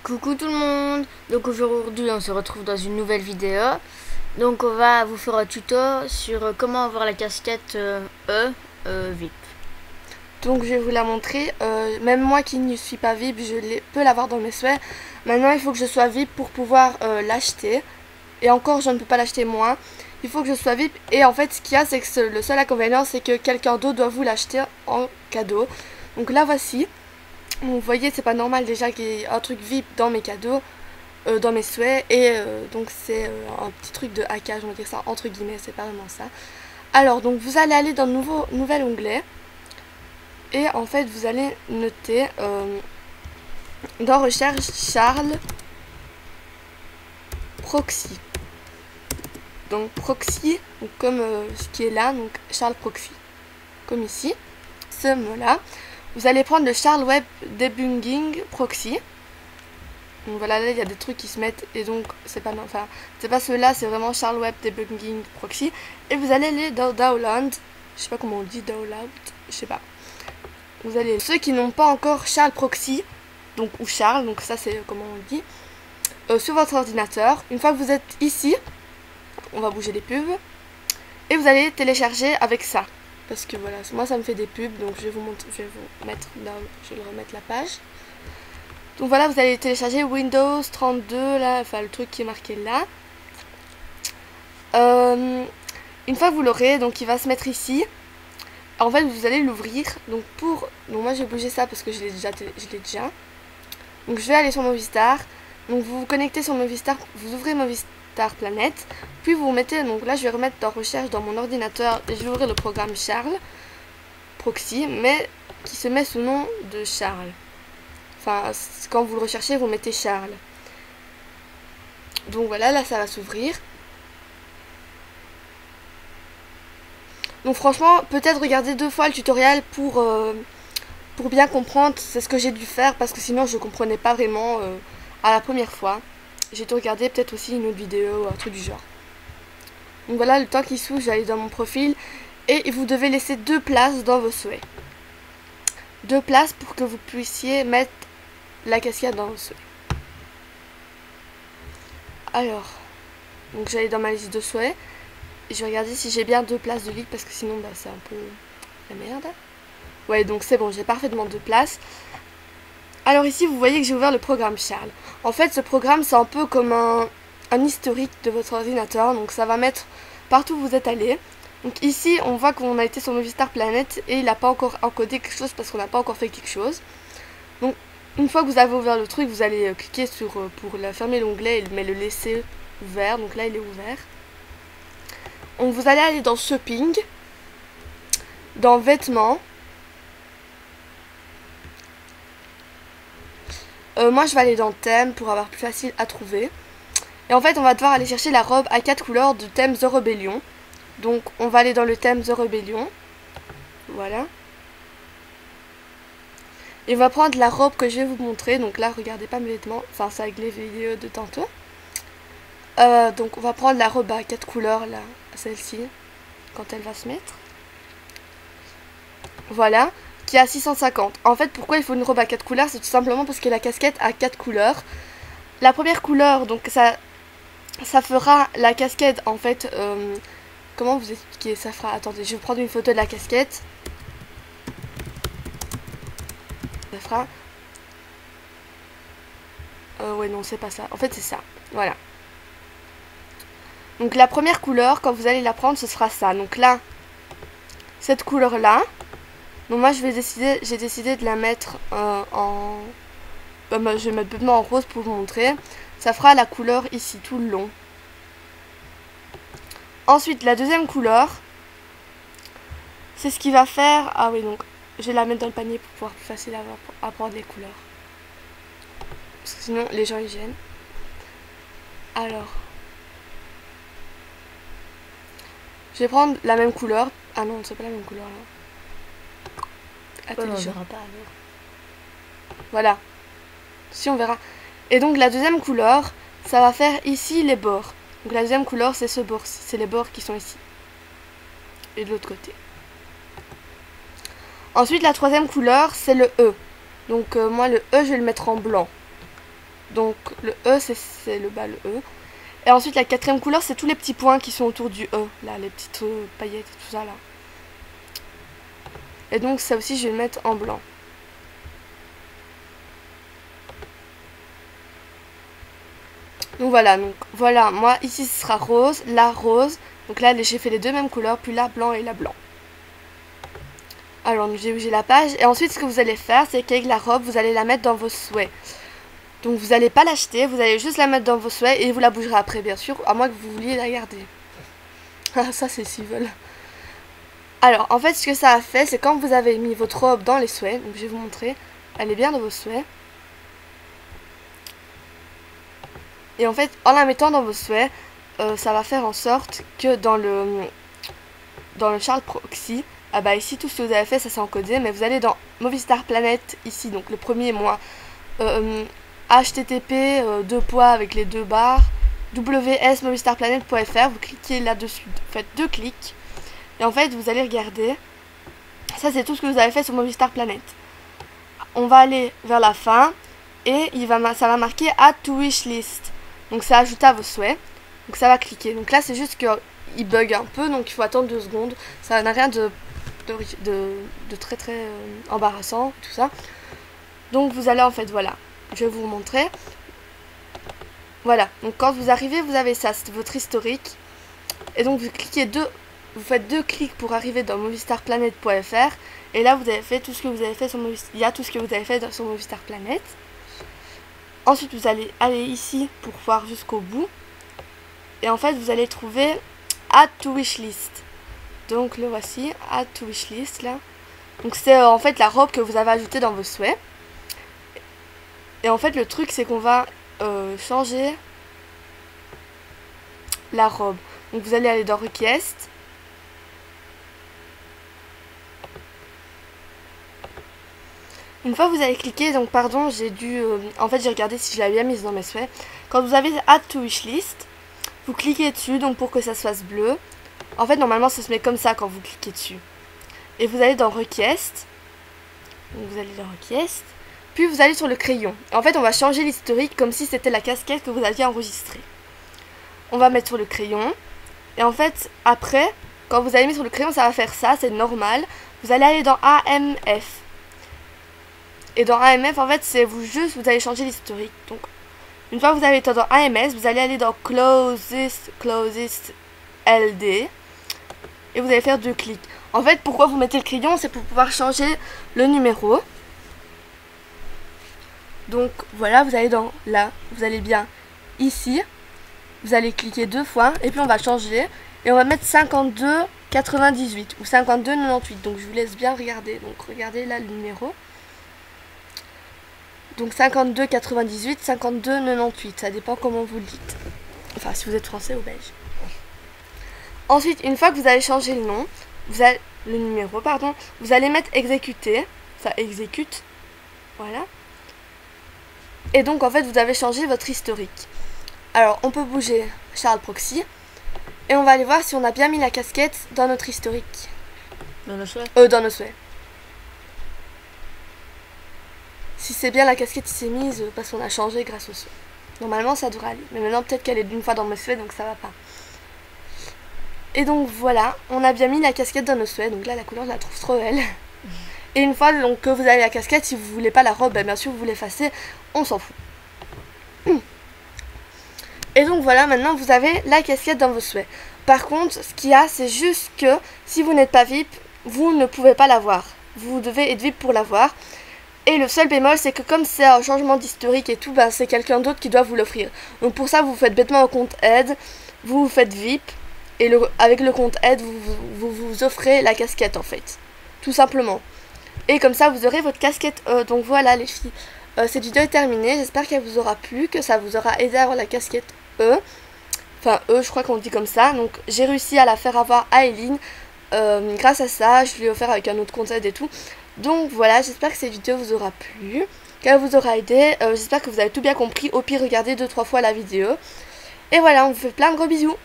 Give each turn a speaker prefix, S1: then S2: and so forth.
S1: Coucou tout le monde. Donc aujourd'hui on se retrouve dans une nouvelle vidéo. Donc on va vous faire un tuto sur comment avoir la casquette VIP.
S2: Donc je vais vous la montrer. Même moi qui ne suis pas VIP, peux l'avoir dans mes souhaits. Maintenant il faut que je sois VIP pour pouvoir l'acheter. Et encore je ne peux pas l'acheter moi. Il faut que je sois VIP. Et en fait ce qu'il y a c'est que le seul inconvénient c'est que quelqu'un d'autre doit vous l'acheter en cadeau. Donc là voici. Vous voyez c'est pas normal déjà qu'il y ait un truc VIP dans mes cadeaux. Dans mes souhaits. Et donc c'est un petit truc de hackage, on va dire ça entre guillemets, c'est pas vraiment ça. Alors donc vous allez aller dans le nouvel onglet. Et en fait, vous allez noter dans recherche Charles Proxy. Donc Proxy, donc comme ce qui est là, donc Charles Proxy. Comme ici, ce mot-là. Vous allez prendre le Charles Web Debugging Proxy. Donc voilà, là il y a des trucs qui se mettent et donc c'est pas ceux-là, c'est vraiment Charles Web Debugging Proxy. Et vous allez aller dans Download. Je sais pas comment on dit Download, je sais pas. Vous allez ceux qui n'ont pas encore Charles Proxy, donc ou Charles, donc ça c'est comment on dit, sur votre ordinateur. Une fois que vous êtes ici, on va bouger les pubs et vous allez télécharger avec ça. Parce que voilà, moi ça me fait des pubs, donc je vais vous mettre là, je vais remettre la page. Donc voilà, vous allez télécharger Windows 32 là, enfin le truc qui est marqué là. Une fois que vous l'aurez, donc il va se mettre ici. En fait, vous allez l'ouvrir. Donc moi, j'ai bougé ça parce que je l'ai déjà. Donc je vais aller sur Movistar. Donc vous vous connectez sur Movistar, vous ouvrez Movistar Planet. Puis vous mettez, donc là je vais remettre dans recherche dans mon ordinateur et je vais ouvrir le programme Charles Proxy, mais qui se met sous nom de Charles. Enfin, quand vous le recherchez, vous mettez Charles. Donc voilà, là ça va s'ouvrir. Donc franchement, peut-être regarder 2 fois le tutoriel pour bien comprendre. C'est ce que j'ai dû faire parce que sinon je comprenais pas vraiment à la première fois. J'ai dû regarder peut-être aussi une autre vidéo, un truc du genre. Donc voilà, le temps qu'il s'ouvre, je vais aller dans mon profil. Et vous devez laisser 2 places dans vos souhaits. 2 places pour que vous puissiez mettre la cascade dans vos souhaits. Alors, donc j'allais dans ma liste de souhaits. Et je vais regarder si j'ai bien 2 places de ligue parce que sinon c'est un peu la merde. Ouais, donc c'est bon, j'ai parfaitement 2 places. Alors ici vous voyez que j'ai ouvert le programme Charles. En fait ce programme c'est un peu comme un historique de votre ordinateur. Donc ça va mettre partout où vous êtes allé. Donc ici on voit qu'on a été sur Movistar Planet et il n'a pas encore encodé quelque chose parce qu'on n'a pas encore fait quelque chose. Donc une fois que vous avez ouvert le truc, vous allez cliquer sur pour fermer l'onglet mais le laisser ouvert. Donc là il est ouvert. Donc vous allez aller dans Shopping, dans Vêtements. Moi je vais aller dans Thème pour avoir plus facile à trouver. Et en fait on va devoir aller chercher la robe à 4 couleurs du thème The Rebellion. Donc on va aller dans le thème The Rebellion. Voilà. Et on va prendre la robe que je vais vous montrer. Donc là regardez pas mes vêtements. Enfin c'est avec les vidéos de tantôt. Donc on va prendre la robe à 4 couleurs là. Celle-ci. Quand elle va se mettre. Voilà. Qui est à 650. En fait pourquoi il faut une robe à 4 couleurs, c'est tout simplement parce que la casquette a 4 couleurs. La première couleur, donc ça fera la casquette en fait. Comment vous expliquer ça fera. Attendez, je vais prendre une photo de la casquette. Ça fera. Ouais non c'est pas ça. En fait c'est ça. Voilà. Donc la première couleur, quand vous allez la prendre, ce sera ça. Donc là, cette couleur là. Donc moi j'ai décidé de la mettre en... je vais mettre maintenant en rose pour vous montrer. Ça fera la couleur ici tout le long. Ensuite la deuxième couleur, c'est ce qui va faire... Ah oui donc je vais la mettre dans le panier pour pouvoir plus facile à prendre les couleurs. Parce que sinon les gens ils gênent. Alors... Je vais prendre la même couleur. Ah non c'est pas la même couleur là.
S1: On verra pas alors.
S2: Voilà. Si on verra. Et donc la deuxième couleur, ça va faire ici les bords. Donc la deuxième couleur c'est ce bord, c'est les bords qui sont ici. Et de l'autre côté. Ensuite la troisième couleur c'est le E. Donc moi le E je vais le mettre en blanc. Donc le E, c'est le bas, le E. Et ensuite, la quatrième couleur, c'est tous les petits points qui sont autour du E. Là, les petites paillettes et tout ça, là. Et donc, ça aussi, je vais le mettre en blanc. Donc voilà, moi, ici, ce sera rose, là, rose. Donc là, j'ai fait les deux mêmes couleurs, puis là, blanc et là, blanc. Alors, j'ai bougé la page. Et ensuite, ce que vous allez faire, c'est qu'avec la robe, vous allez la mettre dans vos souhaits. Donc, vous n'allez pas l'acheter, vous allez juste la mettre dans vos souhaits et vous la bougerez après, bien sûr, à moins que vous vouliez la garder. Ah, ça, c'est s'ils veulent. Alors, en fait, ce que ça a fait, c'est quand vous avez mis votre robe dans les souhaits, donc je vais vous montrer, elle est bien dans vos souhaits. Et en fait, en la mettant dans vos souhaits, ça va faire en sorte que dans le Charles Proxy, ah bah ici tout ce que vous avez fait, ça c'est encodé, mais vous allez dans Movistar Planet, ici, donc le premier mois, http avec les deux barres, wsmovistarplanet.fr, vous cliquez là-dessus, vous faites 2 clics, et en fait vous allez regarder, ça c'est tout ce que vous avez fait sur Movistar Planet. On va aller vers la fin, et ça va marquer Add to Wishlist. Donc c'est ajouté à vos souhaits. Donc ça va cliquer. Donc là c'est juste qu'il bug un peu. Donc il faut attendre 2 secondes. Ça n'a rien de très très embarrassant. Tout ça. Donc vous allez en fait, voilà. Je vais vous montrer. Voilà. Donc quand vous arrivez, vous avez ça. C'est votre historique. Et donc vous faites 2 clics pour arriver dans movistarplanet.fr. Et là vous avez fait tout ce que vous avez fait sur Movistar. Il y a tout ce que vous avez fait sur Movistar Planet. Ensuite, vous allez aller ici pour voir jusqu'au bout. Et en fait, vous allez trouver Add to Wishlist. Donc, le voici, Add to Wishlist, là. Donc, c'est en fait la robe que vous avez ajoutée dans vos souhaits. Et en fait, le truc, c'est qu'on va changer la robe. Donc, vous allez aller dans Request. Une fois que vous avez cliqué, donc pardon, en fait j'ai regardé si je l'avais bien mise dans mes souhaits. Quand vous avez Add to Wishlist, vous cliquez dessus, donc pour que ça se fasse bleu. En fait normalement ça se met comme ça quand vous cliquez dessus. Et vous allez dans Request. Donc vous allez dans Request. Puis vous allez sur le crayon. En fait on va changer l'historique comme si c'était la casquette que vous aviez enregistrée. On va mettre sur le crayon. Et en fait après, quand vous avez mis sur le crayon ça va faire ça, c'est normal. Vous allez aller dans AMF. Et dans AMF, en fait, c'est vous allez changer l'historique. Donc, une fois que vous avez été dans AMS, vous allez aller dans Closest LD. Et vous allez faire 2 clics. En fait, pourquoi vous mettez le crayon, c'est pour pouvoir changer le numéro. Donc, voilà, vous allez dans là, vous allez bien ici. Vous allez cliquer 2 fois. Et puis, on va changer. Et on va mettre 52,98 ou 52,98. Donc, je vous laisse bien regarder. Donc, regardez là le numéro. Donc 52,98, 52,98, ça dépend comment vous le dites. Enfin, si vous êtes français ou belge. Ensuite, une fois que vous avez changé le nom, le numéro, pardon, vous allez mettre exécuter, ça exécute, voilà. Et donc, en fait, vous avez changé votre historique. Alors, on peut bouger Charles Proxy, et on va aller voir si on a bien mis la casquette dans notre historique.
S1: Dans nos souhaits
S2: Dans nos souhaits. Si c'est bien la casquette qui s'est mise parce qu'on a changé grâce au souhait. Normalement ça devrait aller. Mais maintenant peut-être qu'elle est d'une fois dans mes souhaits donc ça va pas. Et donc voilà, on a bien mis la casquette dans nos souhaits. Donc là la couleur je la trouve trop belle. Et une fois donc, que vous avez la casquette, si vous voulez pas la robe, bien sûr vous l'effacez, on s'en fout. Et donc voilà, maintenant vous avez la casquette dans vos souhaits. Par contre, ce qu'il y a, c'est juste que si vous n'êtes pas VIP, vous ne pouvez pas l'avoir. Vous devez être VIP pour l'avoir. Et le seul bémol, c'est que comme c'est un changement d'historique et tout, c'est quelqu'un d'autre qui doit vous l'offrir. Donc pour ça, vous faites bêtement un compte aide, vous faites VIP, et avec le compte aide, vous offrez la casquette en fait. Tout simplement. Et comme ça, vous aurez votre casquette E. Donc voilà les filles, cette vidéo est terminée. J'espère qu'elle vous aura plu, que ça vous aura aidé à avoir la casquette E. Enfin E, je crois qu'on dit comme ça. Donc j'ai réussi à la faire avoir à Eileen. Grâce à ça, je l'ai offert avec un autre compte aide et tout. Donc voilà, j'espère que cette vidéo vous aura plu, qu'elle vous aura aidé. J'espère que vous avez tout bien compris. Au pire, regardez 2-3 fois la vidéo. Et voilà, on vous fait plein de gros bisous.